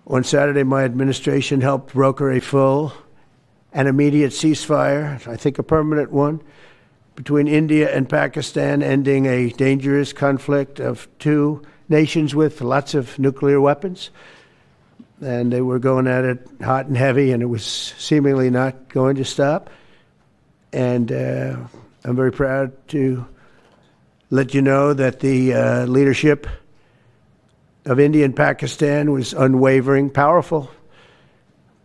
On Saturday, my administration helped broker a full and immediate ceasefire, I think a permanent one, between India and Pakistan, ending a dangerous conflict of two nations with lots of nuclear weapons. And they were going at it hot and heavy, and it was seemingly not going to stop. And I'm very proud to let you know that the leadership of India and Pakistan was unwavering, powerful,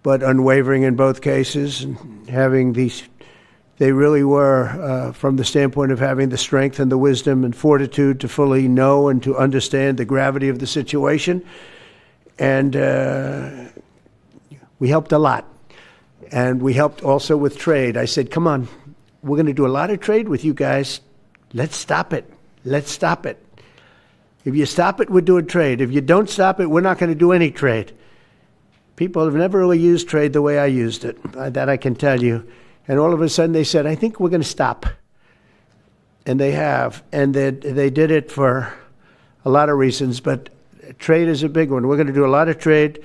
but unwavering in both cases, and having these, they really were, from the standpoint of having the strength and the wisdom and fortitude to fully know and to understand the gravity of the situation. And we helped a lot. And we helped also with trade. I said, come on, we're going to do a lot of trade with you guys. Let's stop it. Let's stop it. If you stop it, we're doing trade. If you don't stop it, we're not going to do any trade. People have never really used trade the way I used it. That I can tell you. And all of a sudden they said, I think we're going to stop. And they have. And they did it for a lot of reasons, but trade is a big one. We're going to do a lot of trade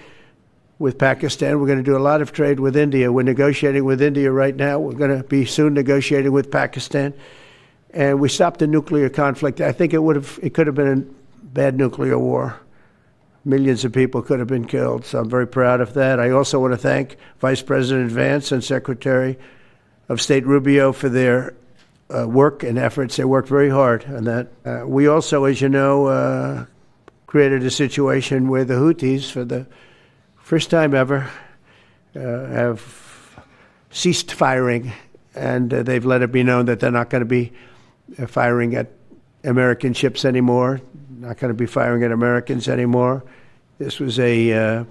with Pakistan. We're going to do a lot of trade with India. We're negotiating with India right now. We're going to be soon negotiating with Pakistan. And we stopped the nuclear conflict. I think it could have been a bad nuclear war. Millions of people could have been killed. So I'm very proud of that. I also want to thank Vice President Vance and Secretary of State Rubio for their work and efforts. They worked very hard on that. We also, as you know, created a situation where the Houthis, for the first time ever, have ceased firing, and they've let it be known that they're not going to be firing at American ships anymore, not going to be firing at Americans anymore. This was a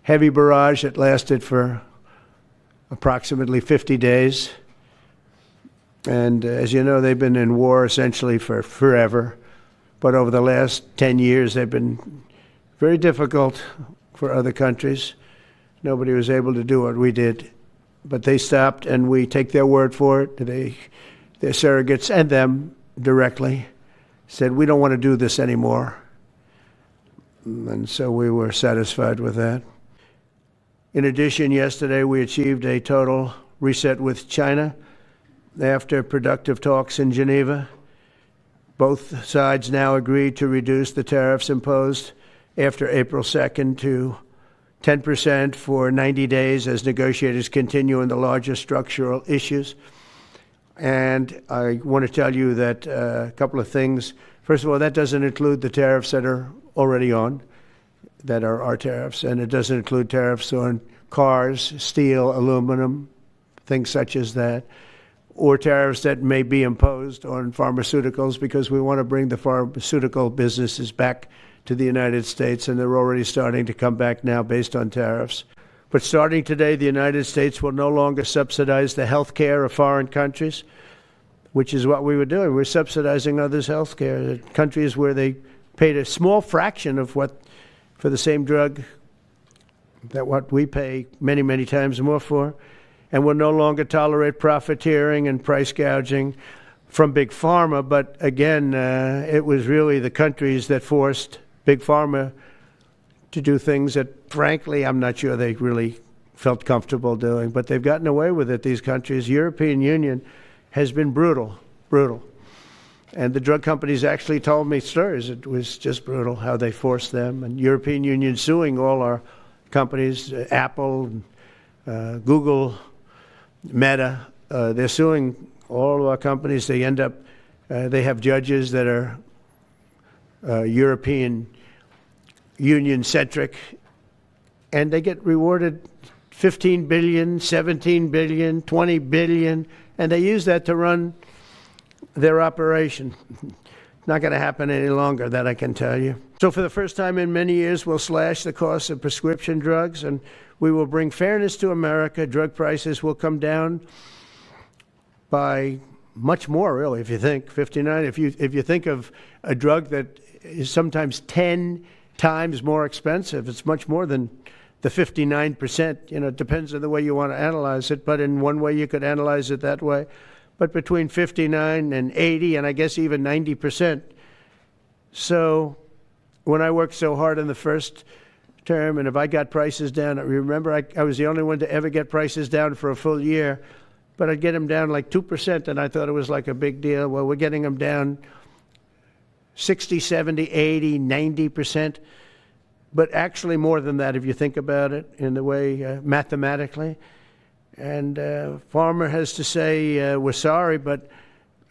heavy barrage that lasted for approximately 50 days. And as you know, they've been in war essentially for forever. But over the last 10 years, they've been very difficult for other countries. Nobody was able to do what we did. But they stopped, and we take their word for it. Their surrogates and them directly said, we don't want to do this anymore. And so we were satisfied with that. In addition, yesterday we achieved a total reset with China after productive talks in Geneva. Both sides now agreed to reduce the tariffs imposed after April 2nd to 10% for 90 days as negotiators continue on the larger structural issues. And I want to tell you that a couple of things. First of all, that doesn't include the tariffs that are already on, that are our tariffs, and it doesn't include tariffs on cars, steel, aluminum, things such as that, or tariffs that may be imposed on pharmaceuticals, because we want to bring the pharmaceutical businesses back to the United States, and they're already starting to come back now based on tariffs. But starting today, the United States will no longer subsidize the health care of foreign countries, which is what we were doing. We're subsidizing others' health care, countries where they paid a small fraction of what, for the same drug, that what we pay many, many times more for. And we'll no longer tolerate profiteering and price gouging from Big Pharma. But again, it was really the countries that forced Big Pharma to do things that, frankly, I'm not sure they really felt comfortable doing. But they've gotten away with it, these countries. European Union has been brutal. And the drug companies actually told me stories. It was just brutal how they forced them. And European Union suing all our companies, Apple, Google, Meta. They're suing all of our companies. They end up, they have judges that are European Union-centric, and they get rewarded $15 billion, $17 billion, $20 billion, and they use that to run their operation. Not going to happen any longer, that I can tell you. So for the first time in many years, we'll slash the cost of prescription drugs, and we will bring fairness to America. Drug prices will come down by much more, really, if you think 59. If you think of a drug that is sometimes 10 times more expensive, it's much more than the 59%. You know, it depends on the way you want to analyze it, but in one way you could analyze it that way. But between 59 and 80, and I guess even 90%. So when I worked so hard in the first term, and if I got prices down, remember I was the only one to ever get prices down for a full year, but I'd get them down like 2%, and I thought it was like a big deal. Well, we're getting them down 60, 70, 80, 90%, but actually more than that if you think about it in the way mathematically. And Pharma has to say, we're sorry, but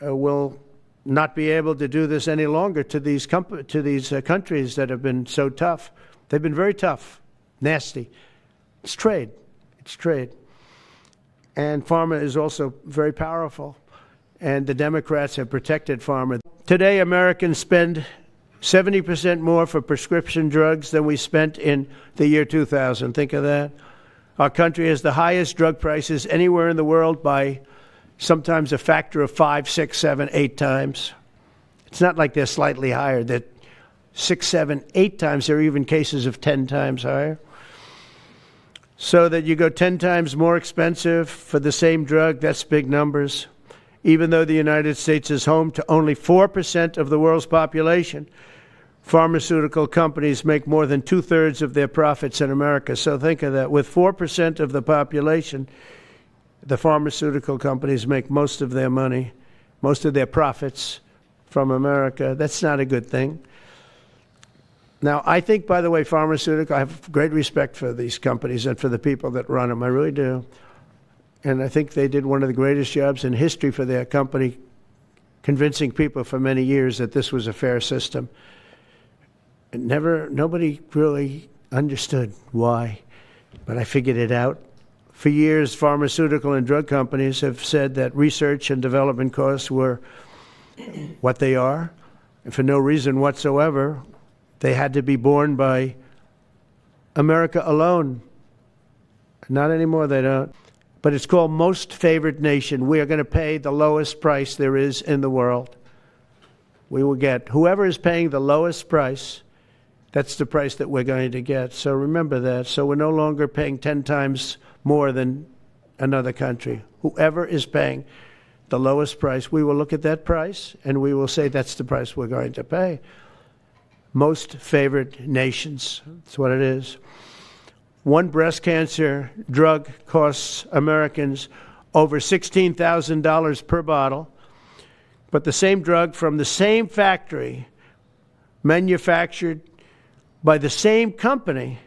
we'll not be able to do this any longer to these countries that have been so tough. They've been very tough, nasty. It's trade. It's trade. And Pharma is also very powerful, and the Democrats have protected Pharma. Today, Americans spend 70% more for prescription drugs than we spent in the year 2000. Think of that. Our country has the highest drug prices anywhere in the world by sometimes a factor of 5, 6, 7, 8 times. It's not like they're slightly higher. They're 6, 7, 8 times. There are even cases of 10 times higher. So that you go 10 times more expensive for the same drug, that's big numbers. Even though the United States is home to only 4% of the world's population, pharmaceutical companies make more than 2/3 of their profits in America. So think of that. With 4% of the population, the pharmaceutical companies make most of their money, most of their profits from America. That's not a good thing. Now, I think, by the way, I have great respect for these companies and for the people that run them. I really do. And I think they did one of the greatest jobs in history for their company, convincing people for many years that this was a fair system. And nobody really understood why, but I figured it out. For years, pharmaceutical and drug companies have said that research and development costs were what they are, and for no reason whatsoever. They had to be borne by America alone. Not anymore, they don't. But it's called most favored nation. We are going to pay the lowest price there is in the world. We will get whoever is paying the lowest price, that's the price that we're going to get. So remember that. So we're no longer paying 10 times more than another country. Whoever is paying the lowest price, we will look at that price and we will say that's the price we're going to pay. Most favored nations. That's what it is. One breast cancer drug costs Americans over $16,000 per bottle, but the same drug from the same factory, manufactured by the same company,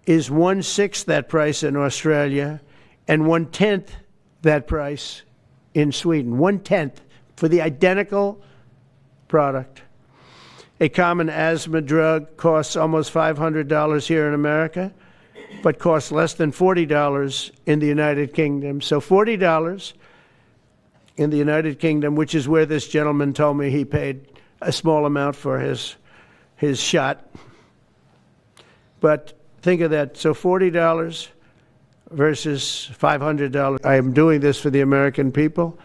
is 1/6 that price in Australia and 1/10 that price in Sweden. 1/10 for the identical product. A common asthma drug costs almost $500 here in America, but costs less than $40 in the United Kingdom. So $40 in the United Kingdom, which is where this gentleman told me he paid a small amount for his shot. But think of that. So $40 versus $500. I am doing this for the American people.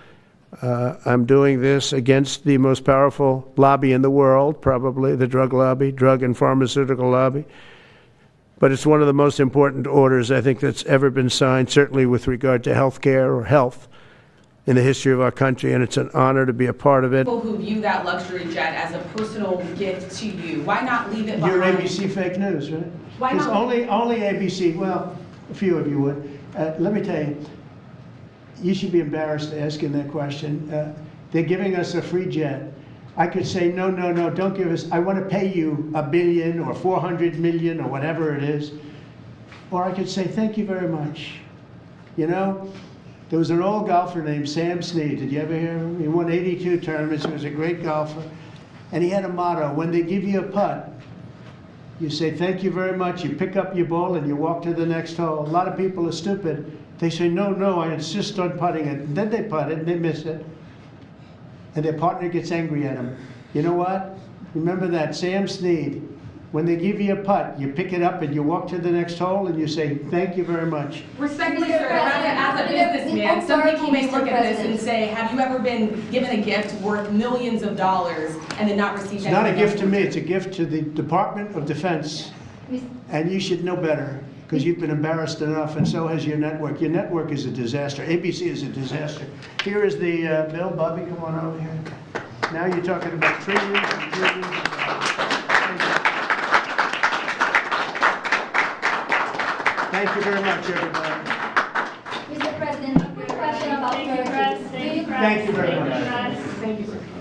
I'm doing this against the most powerful lobby in the world, probably the drug lobby, drug and pharmaceutical lobby. But it's one of the most important orders, I think, that's ever been signed, certainly with regard to health care or health in the history of our country, and it's an honor to be a part of it. People who view that luxury jet as a personal gift to you, why not leave it behind? You're ABC fake news, right? Why not? Only ABC, well, a few of you would. Let me tell you, you should be embarrassed asking that question. They're giving us a free jet. I could say, no, don't give us, I want to pay you $1 billion or 400 million or whatever it is. Or I could say, thank you very much. You know, there was an old golfer named Sam Snead. Did you ever hear him? He won 82 tournaments. He was a great golfer. And he had a motto: when they give you a putt, you say, thank you very much. You pick up your ball and you walk to the next hole. A lot of people are stupid. They say, no, I insist on putting it. And then they putt it and they miss it. And their partner gets angry at them. You know what? Remember that, Sam Snead. When they give you a putt, you pick it up and you walk to the next hole and you say, thank you very much. Respectfully, sir, as a businessman, some people may look at this and say, have you ever been given a gift worth millions of dollars and then not received anything? It's not a gift to me, it's a gift to the Department of Defense. And you should know better, because you've been embarrassed enough, and so has your network. Your network is a disaster. ABC is a disaster. Here is the bill. Bobby, come on over here. Now you're talking about trillions and trillions of dollars. Thank you very much, everybody. Mr. President, a quick question about Turkey. Thank you very much. Thank you, sir.